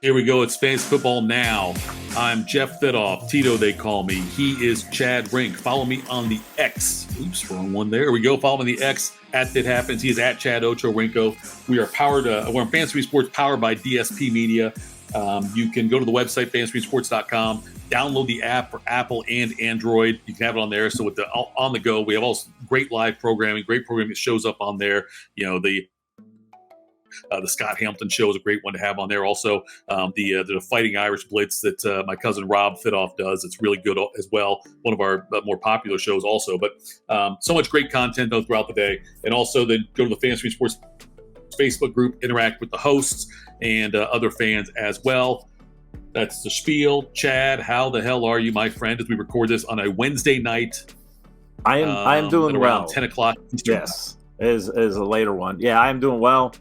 Here we go. It's Fantasy Football Now. I'm Jeff Fidoff. Tito, they call me. He is Chad Rink. Follow me on the X. Oops, wrong one there. Here we go. Follow me on the X at That Happens. He is at Chad Ocho Rinko. We are we're on Fantasy Sports powered by DSP Media. You can go to the website, fantasysports.com, download the app for Apple and Android. You can have it on there. So with the on the go, we have all great live programming, great programming that shows up on there. You know, the Scott Hamilton show is a great one to have on there. Also, the Fighting Irish Blitz that my cousin Rob Fidoff does. It's really good as well. One of our more popular shows also. But so much great content though throughout the day. And also then go to the Fantasy Sports Facebook group, interact with the hosts and other fans as well. That's the spiel. Chad, how the hell are you, my friend, as we record this on a Wednesday night? I am doing around well. 10 o'clock. Yes, is a later one. Yeah, I am doing well.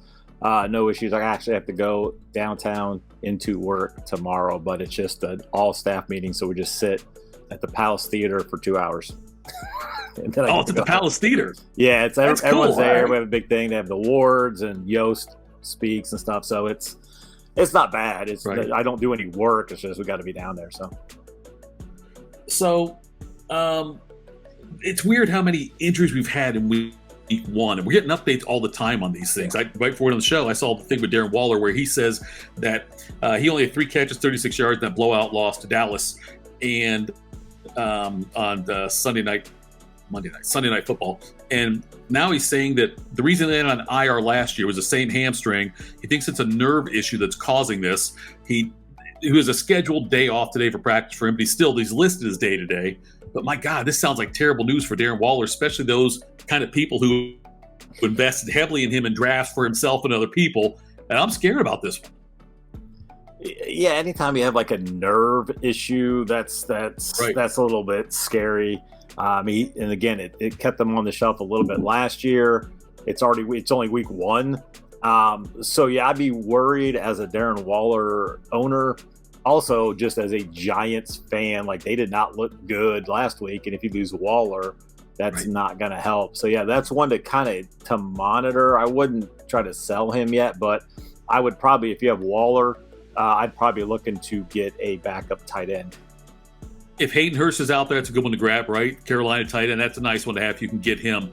No issues. I actually have to go downtown into work tomorrow, but it's just an all-staff meeting, so we just sit at the Palace Theater for 2 hours. It's at the Palace Theater. Yeah, everyone's cool. there. Right. We have a big thing. They have the awards, and Yost speaks and stuff, so it's not bad. It's right. I don't do any work. It's just we got to be down there. So, it's weird how many injuries we've had in week one, and we're getting updates all the time on these things. Right before we went on the show, I saw the thing with Darren Waller where he says that he only had 3 catches, 36 yards in that blowout loss to Dallas, and on Sunday Night Football. And now he's saying that the reason they ended on IR last year was the same hamstring. He thinks it's a nerve issue that's causing this. He was a scheduled day off today for practice for him, but he's listed as day to day. But my God, this sounds like terrible news for Darren Waller, especially those kind of people who invested heavily in him in drafts for himself and other people. And I'm scared about this one. Yeah, anytime you have like a nerve issue, that's right. That's a little bit scary. And again, it kept them on the shelf a little bit last year. It's only week one. So yeah, I'd be worried as a Darren Waller owner. Also, just as a Giants fan, like they did not look good last week, and if you lose Waller, that's not going to help. So yeah, that's one to monitor. I wouldn't try to sell him yet, but I would probably, if you have Waller, I'd probably looking to get a backup tight end. If Hayden Hurst is out there, that's a good one to grab, right? Carolina tight end, that's a nice one to have if you can get him.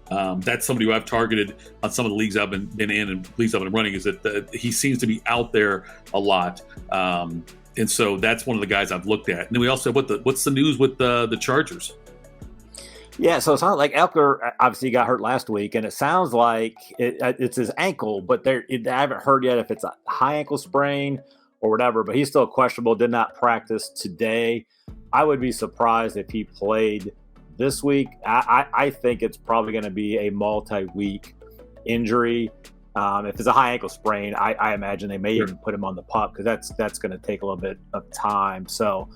That's somebody who I've targeted on some of the leagues I've been in and leagues I've been running, is that he seems to be out there a lot. And so that's one of the guys I've looked at. And then we also have what's the news with the Chargers? Yeah, so it's not like Eckler obviously got hurt last week, and it sounds like it's his ankle, but I haven't heard yet if it's a high ankle sprain or whatever, but he's still questionable, did not practice today. I would be surprised if he played this week. I think it's probably going to be a multi-week injury. If it's a high ankle sprain, I imagine they may even put him on the pup, because that's going to take a little bit of time. So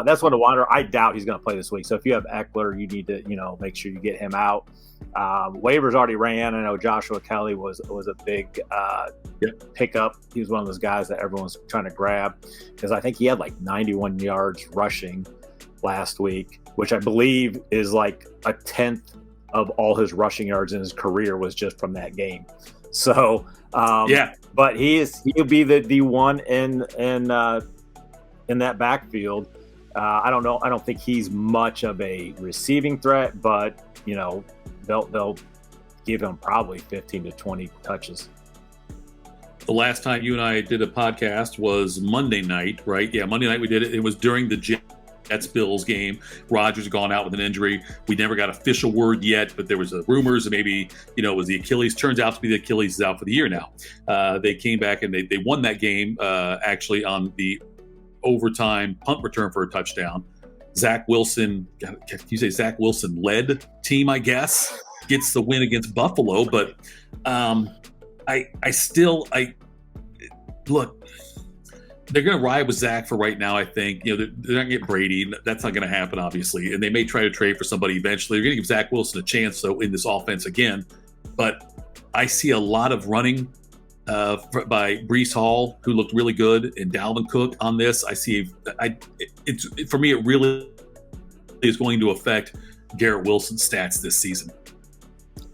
that's one to wonder. I doubt he's going to play this week. So if you have Eckler, you need to make sure you get him out. Waivers already ran. I know Joshua Kelly was a big pickup. He was one of those guys that everyone's trying to grab, because I think he had like 91 yards rushing last week, which I believe is like a 10th of all his rushing yards in his career was just from that game. So, but he'll be the one in that backfield. I don't know. I don't think he's much of a receiving threat, but they'll give him probably 15 to 20 touches. The last time you and I did a podcast was Monday night, right? Yeah, Monday night we did it. It was during the Jets-Bills game. Rodgers had gone out with an injury. We never got official word yet, but there was rumors that maybe, it was the Achilles. Turns out to be the Achilles is out for the year now. They came back and they won that game actually on the overtime punt return for a touchdown. Zach Wilson, can you say Zach Wilson led team, I guess, gets the win against Buffalo. But look, they're going to ride with Zach for right now, I think. They're not going to get Brady. That's not going to happen, obviously. And they may try to trade for somebody eventually. They're going to give Zach Wilson a chance, though, in this offense again. But I see a lot of running by Breece Hall, who looked really good, and Dalvin Cook on this. For me, it really is going to affect Garrett Wilson's stats this season.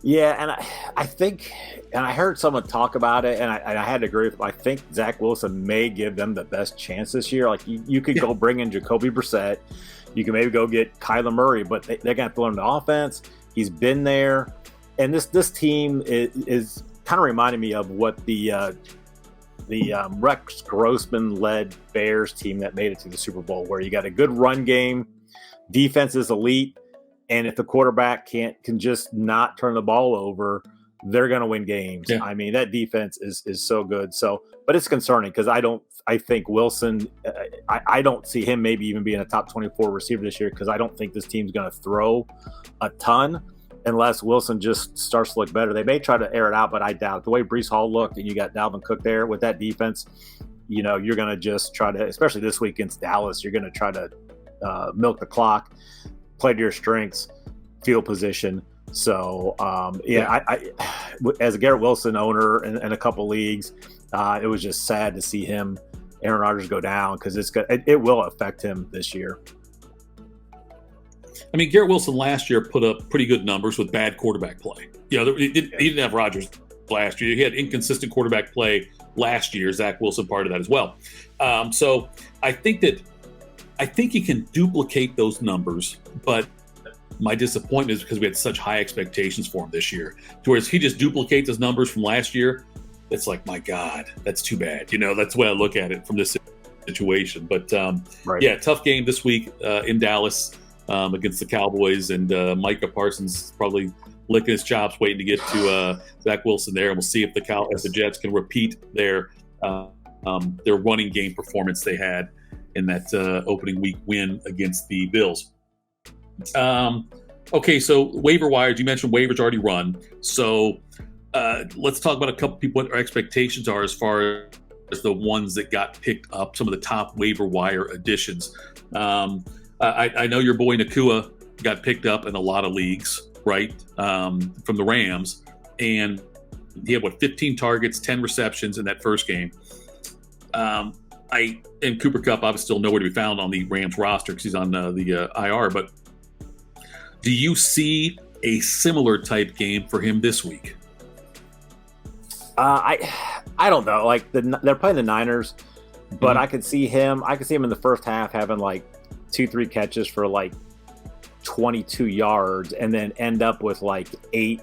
Yeah, and I think, and I heard someone talk about it, and I had to agree with them. I think Zach Wilson may give them the best chance this year. Like you could go bring in Jacoby Brissett, you can maybe go get Kyler Murray, but they're going to learn the offense. He's been there, and this team is kind of reminding me of what the Rex Grossman led Bears team that made it to the Super Bowl, where you got a good run game, defense is elite. And if the quarterback can just not turn the ball over, they're going to win games. Yeah. I mean, that defense is so good. So, but it's concerning because I think Wilson, I don't see him maybe even being a top 24 receiver this year because I don't think this team's going to throw a ton unless Wilson just starts to look better. They may try to air it out, but I doubt it. The way Breece Hall looked and you got Dalvin Cook there with that defense, you're going to just try to, especially this week against Dallas, you're going to try to milk the clock, play to your strengths, field position. So, I as a Garrett Wilson owner in a couple leagues, it was just sad to see Aaron Rodgers go down because it will affect him this year. I mean, Garrett Wilson last year put up pretty good numbers with bad quarterback play. He didn't have Rodgers last year. He had inconsistent quarterback play last year. Zach Wilson part of that as well. So I think he can duplicate those numbers, but my disappointment is because we had such high expectations for him this year. Whereas he just duplicates his numbers from last year, it's like, my God, that's too bad. That's the way I look at it from this situation. But right. Tough game this week in Dallas against the Cowboys, and Micah Parsons probably licking his chops waiting to get to Zach Wilson there. And we'll see if the Jets can repeat their running game performance they had in that opening week win against the Bills. Okay, so waiver wires, you mentioned waivers already run. So let's talk about a couple people, what our expectations are as far as the ones that got picked up, some of the top waiver wire additions. I know your boy Nakua got picked up in a lot of leagues, right, from the Rams. And he had, 15 targets, 10 receptions in that first game. And Cooper Kupp obviously still nowhere to be found on the Rams roster because he's on the IR. But do you see a similar type game for him this week? I don't know. Like they're playing the Niners, but I could see him. I could see him in the first half having like 2-3 catches for like 22 yards, and then end up with like 8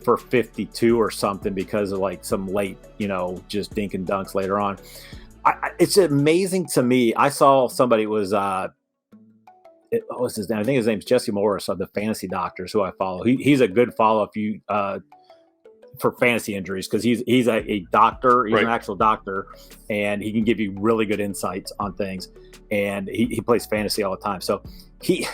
for 52 or something because of like some late, just dink and dunks later on. It's amazing to me. I saw somebody was what was his name? I think his name's Jesse Morris of the Fantasy Doctors, who I follow. He's a good follow if you for fantasy injuries because he's a doctor. He's an actual doctor, and he can give you really good insights on things. And he plays fantasy all the time. So he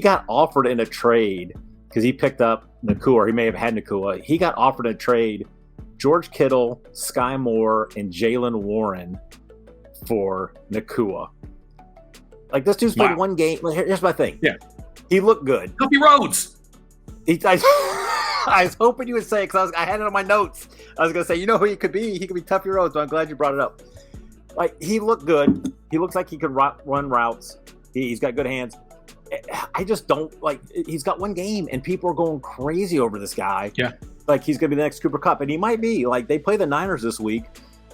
got offered in a trade because he picked up Nakua, or he may have had Nakua. He got offered in a trade George Kittle, Sky Moore, and Jalen Warren for Nakua. Like, this dude's played one game. Here's my thing. Yeah. He looked good. Tuffy Rhodes. I was hoping you would say it because I had it on my notes. I was going to say, who he could be? He could be Tuffy Rhodes, so I'm glad you brought it up. Like, he looked good. He looks like he could run routes. He's got good hands. I just don't, he's got one game, and people are going crazy over this guy. Yeah. Like, he's going to be the next Cooper Kupp, and he might be. Like, they play the Niners this week.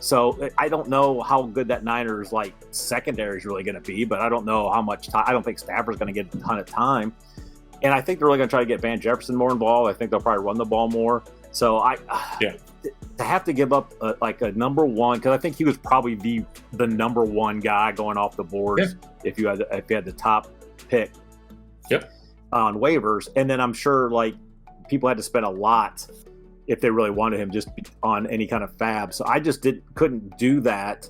So I don't know how good that Niners secondary is really going to be, but I don't know how much time. I don't think Stafford's going to get a ton of time, and I think they're really going to try to get Van Jefferson more involved. I think they'll probably run the ball more. So to have to give up a number one, because I think he was probably the number one guy going off the boards if you had the top pick on waivers, and then I'm sure people had to spend a lot if they really wanted him just on any kind of fab. So I just couldn't do that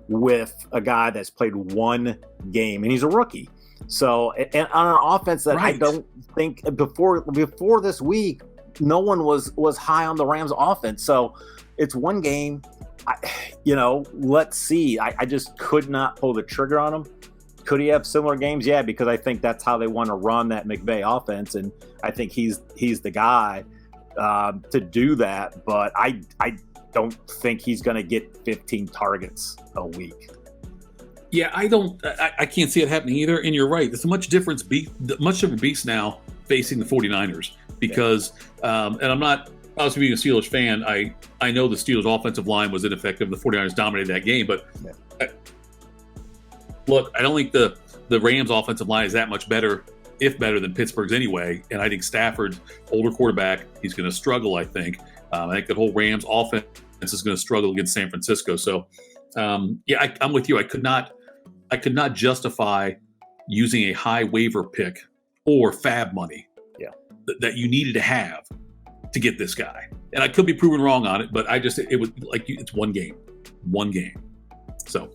with a guy that's played one game, and he's a rookie. So, and on an offense that I don't think before this week, no one was high on the Rams offense. So it's one game, let's see. I just could not pull the trigger on him. Could he have similar games? Yeah, because I think that's how they want to run that McVay offense, and I think he's the guy to do that, but I don't think he's going to get 15 targets a week. Yeah, I can't see it happening either. And you're right. It's a much different beast now facing the 49ers because, and I'm not, obviously being a Steelers fan, I know the Steelers' offensive line was ineffective. The 49ers dominated that game, but look, I don't think the Rams' offensive line is that much better, if better than Pittsburgh's anyway. And I think Stafford, older quarterback, he's going to struggle, I think. I think the whole Rams offense is going to struggle against San Francisco. So, I'm with you. I could not justify using a high waiver pick or fab money that you needed to have to get this guy. And I could be proven wrong on it, but it was like, it's one game. So,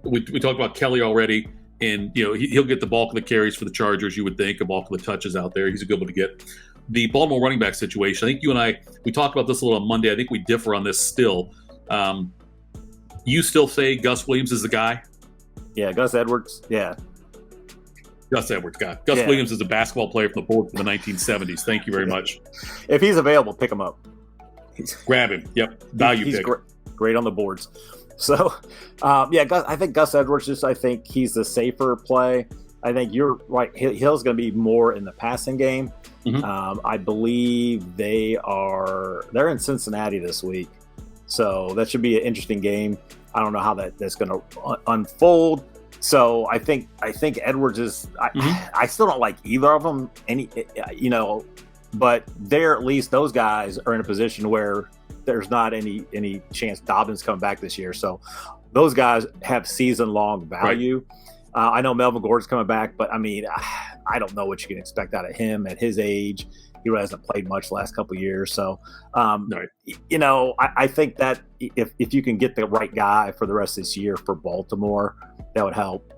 we talked about Kelly already, and he'll get the bulk of the carries for the Chargers. You would think, a bulk of the touches out there. He's a good one to get. The Baltimore running back situation. I think you and we talked about this a little on Monday. I think we differ on this still. You still say Gus Williams is the guy? Yeah, Gus Edwards. Yeah. Gus Edwards, God. Gus Williams is a basketball player from the board from the 1970s. Thank you very much. If he's available, pick him up. Grab him. Yep. Value he's pick. Great on the boards. So, I think Gus Edwards I think he's the safer play. I think you're right. Hill's going to be more in the passing game. Mm-hmm. I believe they're in Cincinnati this week. So that should be an interesting game. I don't know how that's going to unfold. So I think Edwards is. I still don't like either of them. But they're, at least those guys are in a position where there's not any chance Dobbins coming back this year. So those guys have season long value. Right. I know Melvin Gordon's coming back, but I mean, I don't know what you can expect out of him at his age. He hasn't played much the last couple of years. So, I think that if you can get the right guy for the rest of this year for Baltimore, that would help,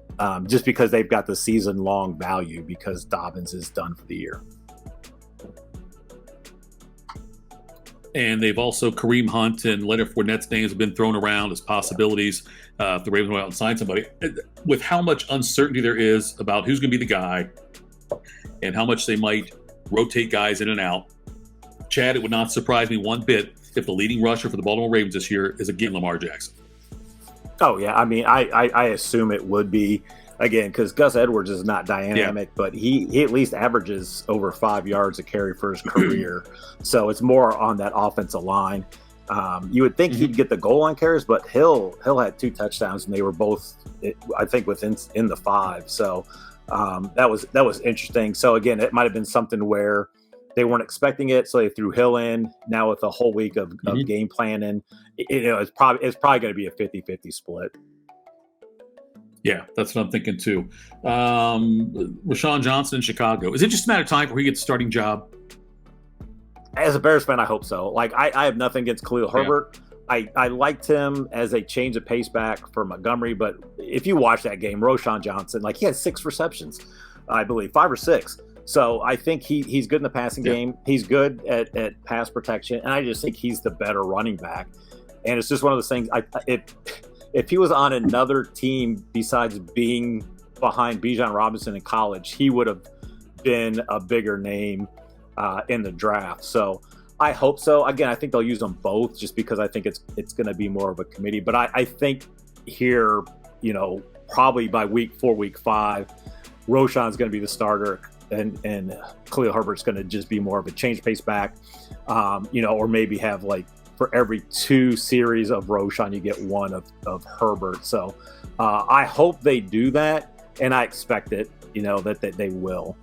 just because they've got the season-long value because Dobbins is done for the year. And they've also Kareem Hunt and Leonard Fournette's names have been thrown around as possibilities if the Ravens went out and signed somebody. With how much uncertainty there is about who's going to be the guy and how much they might rotate guys in and out, Chad, it would not surprise me one bit if the leading rusher for the Baltimore Ravens this year is again Lamar Jackson. Oh, yeah. I mean, I assume it would be, again, because Gus Edwards is not dynamic, but he at least averages over 5 yards a carry for his career. So it's more on that offensive line. You would think he'd get the goal line carries, but Hill had 2 touchdowns, and they were both, I think, in the 5. So that was interesting. So again, it might have been something where they weren't expecting it, so they threw Hill in. Now with a whole week of game planning, it's probably going to be a 50-50 split. Yeah, that's what I'm thinking too. Rashawn Johnson in Chicago. Is it just a matter of time before he gets a starting job? As a Bears fan, I hope so. Like, I have nothing against Khalil Herbert. I liked him as a change of pace back for Montgomery, but if you watch that game, Rashawn Johnson, he had 6 receptions, I believe, 5 or 6. So I think he's good in the passing game. He's good at pass protection, and I just think he's the better running back. And it's just one of those things. If he was on another team besides being behind Bijan Robinson in college, he would have been a bigger name in the draft. So I hope so. Again, I think they'll use them both just because I think it's going to be more of a committee. But I think here, probably by week 4, week 5, Roshan's going to be the starter, and Khalil Herbert's going to just be more of a change pace back, or maybe have for every 2 series of Roshan, you get 1 of Herbert. So I hope they do that, and I expect it, that they will.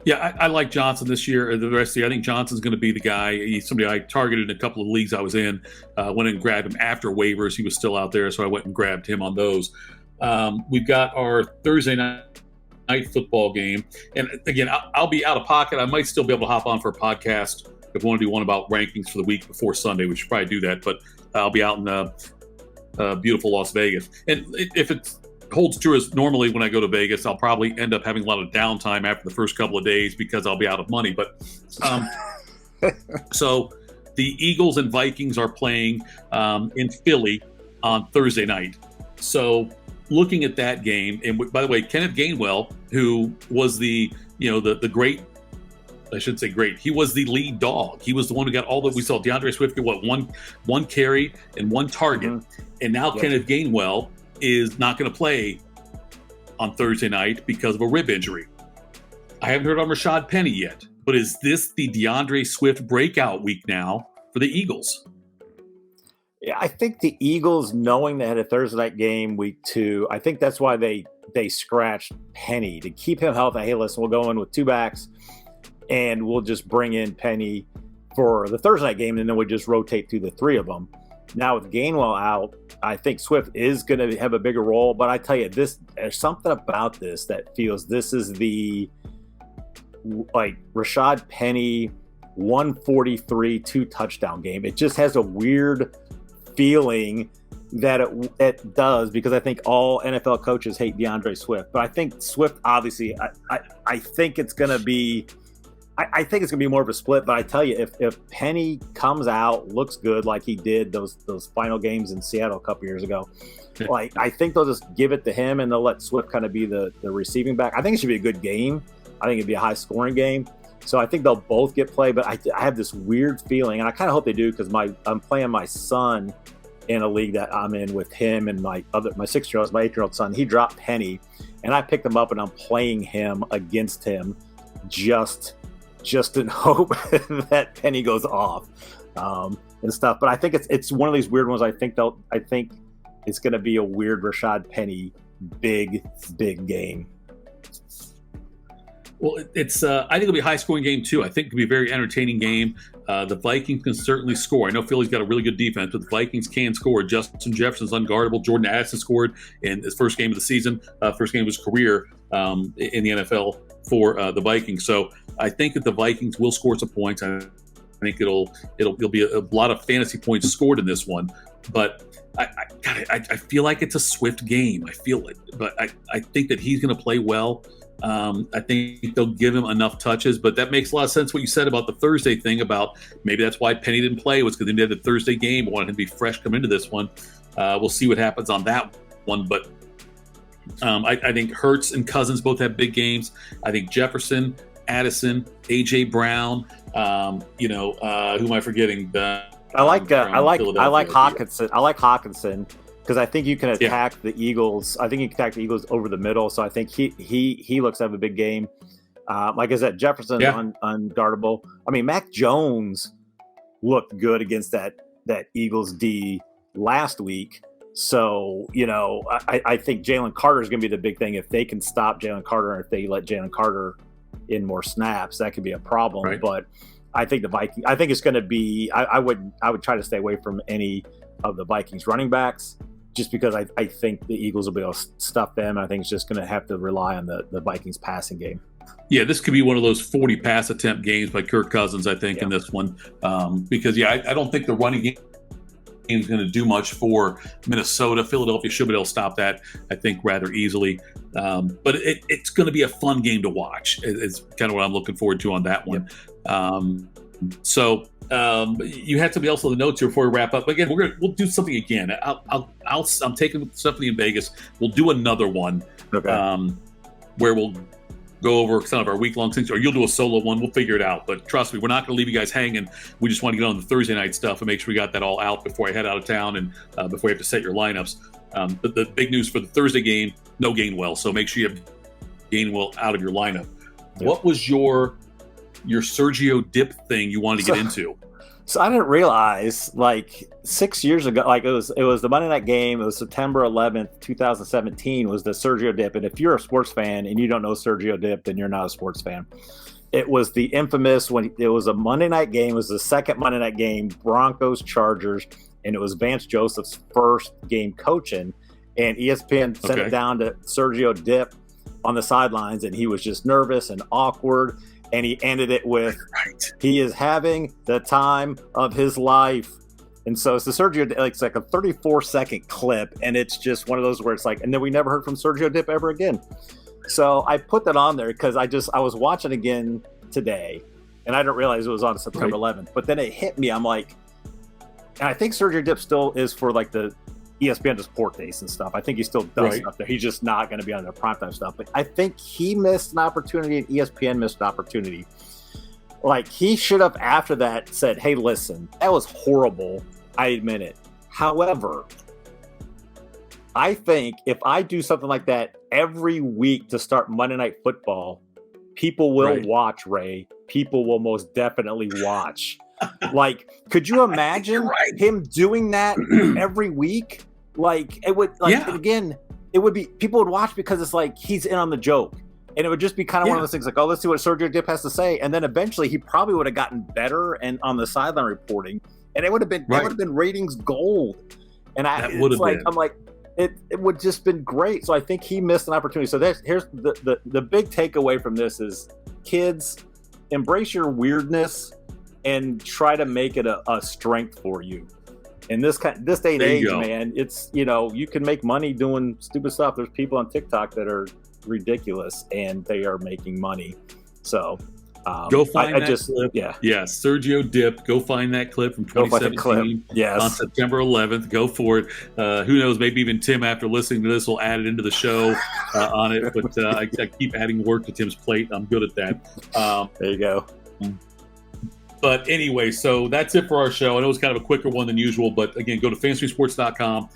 Yeah, I like Johnson this year. The rest of the year, I think Johnson's going to be the guy. He's somebody I targeted in a couple of leagues I was in. Went and grabbed him after waivers. He was still out there, so I went and grabbed him on those. We've got our Thursday night football game. And again, I'll be out of pocket. I might still be able to hop on for a podcast if we want to do one about rankings for the week before Sunday. We should probably do that. But I'll be out in beautiful Las Vegas. And if it's holds true as normally when I go to Vegas, I'll probably end up having a lot of downtime after the first couple of days because I'll be out of money. But so the Eagles and Vikings are playing in Philly on Thursday night. So looking at that game, and by the way, Kenneth Gainwell, who was the great I shouldn't say great. He was the lead dog. He was the one who got all that. We saw DeAndre Swift get one carry and one target, and now Kenneth Gainwell is not going to play on Thursday night because of a rib injury. I haven't heard on Rashad Penny yet, but is this the DeAndre Swift breakout week now for the Eagles? Yeah, I think the Eagles, knowing they had a Thursday night game week 2, I think that's why they scratched Penny to keep him healthy. Hey, listen, we'll go in with 2 backs, and we'll just bring in Penny for the Thursday night game, and then we just rotate through the 3 of them. Now with Gainwell out, I think Swift is going to have a bigger role. But I tell you, there's something about this that feels this is the Rashad Penny 143 2-touchdown game. It just has a weird feeling that it does, because I think all NFL coaches hate DeAndre Swift. But I think Swift, obviously, I think it's going to be I think it's going to be more of a split. But I tell you, if Penny comes out, looks good like he did those final games in Seattle a couple years ago, I think they'll just give it to him and they'll let Swift kind of be the receiving back. I think it should be a good game. I think it'd be a high-scoring game. So I think they'll both get played. But I have this weird feeling, and I kind of hope they do, because I'm playing my son in a league that I'm in with him and my 6-year-old, my 8-year-old son. He dropped Penny, and I picked him up, and I'm playing him against him just in hope that Penny goes off and stuff. But I think it's one of these weird ones. I think it's going to be a weird Rashad Penny big game. Well, it's I think it'll be a high-scoring game, too. I think it'll be a very entertaining game. The Vikings can certainly score. I know Philly's got a really good defense, but the Vikings can score. Justin Jefferson's unguardable. Jordan Addison scored in his first game of the season, first game of his career in the NFL for the Vikings. So I think that the Vikings will score some points. I think it'll be a lot of fantasy points scored in this one. But I feel like it's a Swift game. I feel it. But I think that he's going to play well. I think they'll give him enough touches, but that makes a lot of sense what you said about the Thursday thing, about maybe that's why Penny didn't play, was because they did the Thursday game, wanted him to be fresh come into this one. We'll see what happens on that one, but I think Hurts and Cousins both have big games. I think Jefferson, Addison, A.J. Brown, who am I forgetting? I like Hawkinson. I like Hawkinson, because I think you can attack the Eagles. I think you can attack the Eagles over the middle. So I think he looks to have a big game. Like I said, Jefferson's unguardable. I mean, Mac Jones looked good against that Eagles D last week. So, I think Jalen Carter is going to be the big thing. If they can stop Jalen Carter, and if they let Jalen Carter in more snaps, that could be a problem. Right. But I think I think it's going to be, I would try to stay away from any of the Vikings running backs, just because I think the Eagles will be able to stuff them. I think it's just going to have to rely on the Vikings passing game. Yeah, this could be one of those 40 pass attempt games by Kirk Cousins, I think, in this one. Because, I don't think the running game is going to do much for Minnesota. Philadelphia should be able to stop that, I think, rather easily. But it's going to be a fun game to watch. It's kind of what I'm looking forward to on that one. You had somebody else on the notes here before we wrap up. But again, we'll do something again. I'm taking Stephanie in Vegas. We'll do another one where we'll go over some of our week-long things, or you'll do a solo one. We'll figure it out. But trust me, we're not going to leave you guys hanging. We just want to get on the Thursday night stuff and make sure we got that all out before I head out of town and before you have to set your lineups. But the big news for the Thursday game, no Gainwell. So make sure you have Gainwell out of your lineup. Yeah. What was your Sergio dip thing you wanted to get into? So I didn't realize, 6 years ago, it was the Monday night game. It was September 11th, 2017 was the Sergio dip. And if you're a sports fan and you don't know Sergio dip, then you're not a sports fan. It was the infamous, when it was a Monday night game. It was the second Monday night game, Broncos Chargers, and it was Vance Joseph's first game coaching. And ESPN sent it down to Sergio dip on the sidelines, and he was just nervous and awkward. And he ended it with, he is having the time of his life. And so it's the Sergio, it's like a 34-second clip, and it's just one of those where it's like, and then we never heard from Sergio Dip ever again. So I put that on there because I was watching again today, and I didn't realize it was on September 11th. But then it hit me. I'm like, and I think Sergio Dip still is for the ESPN to support days and stuff. I think he still does stuff there. He's just not going to be on their primetime stuff. But I think he missed an opportunity and ESPN missed an opportunity Like, he should have, after that, said, hey, listen, that was horrible. I admit it. However, I think if I do something like that every week to start Monday Night Football, people will watch, Ray. People will most definitely watch. Like, could you imagine him doing that every week? Like, it would, again, it would be, people would watch because it's like he's in on the joke. And it would just be kind of one of those things like, oh, let's see what Sergio Dip has to say. And then eventually he probably would have gotten better and on the sideline reporting. And it would have been ratings gold. And I'm like, it would just been great. So I think he missed an opportunity. So here's the big takeaway from this is, kids, embrace your weirdness and try to make it a strength for you. In this day and age, man, it's, you can make money doing stupid stuff. There's people on TikTok that are ridiculous and they are making money. So go find that clip. Yeah, Sergio Dip. Go find that clip from 2017 on September 11th. Go for it. Who knows? Maybe even Tim, after listening to this, will add it into the show on it. But I keep adding work to Tim's plate. I'm good at that. There you go. But anyway, so that's it for our show. I know it's kind of a quicker one than usual, but again, go to fantasysports.com.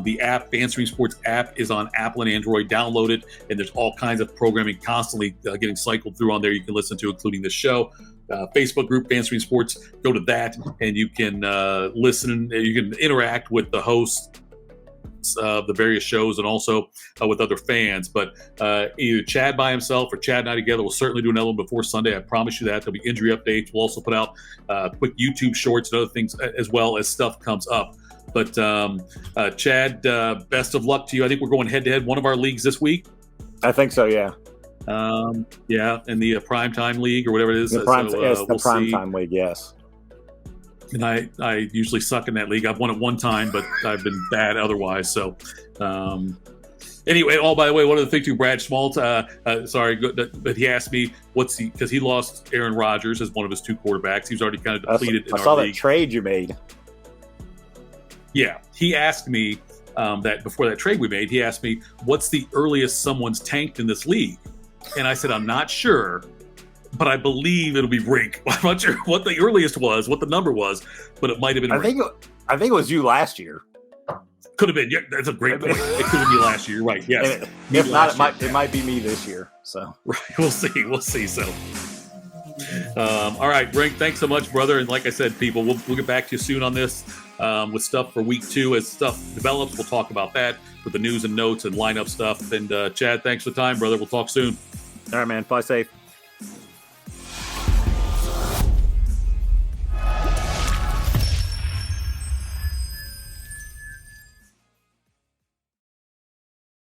The app, the Answering Sports app, is on Apple and Android. Download it, and there's all kinds of programming constantly getting cycled through on there you can listen to, including this show. Facebook group, Answering Sports, go to that, and you can listen. You can interact with the hosts of the various shows and also with other fans. But either Chad by himself or Chad and I together will certainly do another one before Sunday. I promise you that. There'll be injury updates. We'll also put out quick YouTube shorts and other things as well as stuff comes up. But Chad, best of luck to you. I think we're going head-to-head one of our leagues this week. I think so, yeah. In the Primetime League or whatever it is. The Primetime League, yes. And I usually suck in that league. I've won it one time, but I've been bad otherwise. So, anyway, by the way, one of the things too, Brad Schmaltz, but he asked me because he lost Aaron Rodgers as one of his two quarterbacks. He was already kind of depleted in our league. I saw that trade you made. Yeah. He asked me that before that trade we made, he asked me, what's the earliest someone's tanked in this league? And I said, I'm not sure, but I believe it'll be Rink. I'm not sure what the earliest was, what the number was, but it might have been Rink. I think it was you last year. Could have been. Yeah, that's a great point. It could have been last year. Right. Yes. If not, it might be me this year. So right. We'll see. So, all right, Rink, thanks so much, brother. And like I said, people, we'll get back to you soon on this with stuff for week 2. As stuff develops, we'll talk about that with the news and notes and lineup stuff. And Chad, thanks for the time, brother. We'll talk soon. All right, man. Fly safe.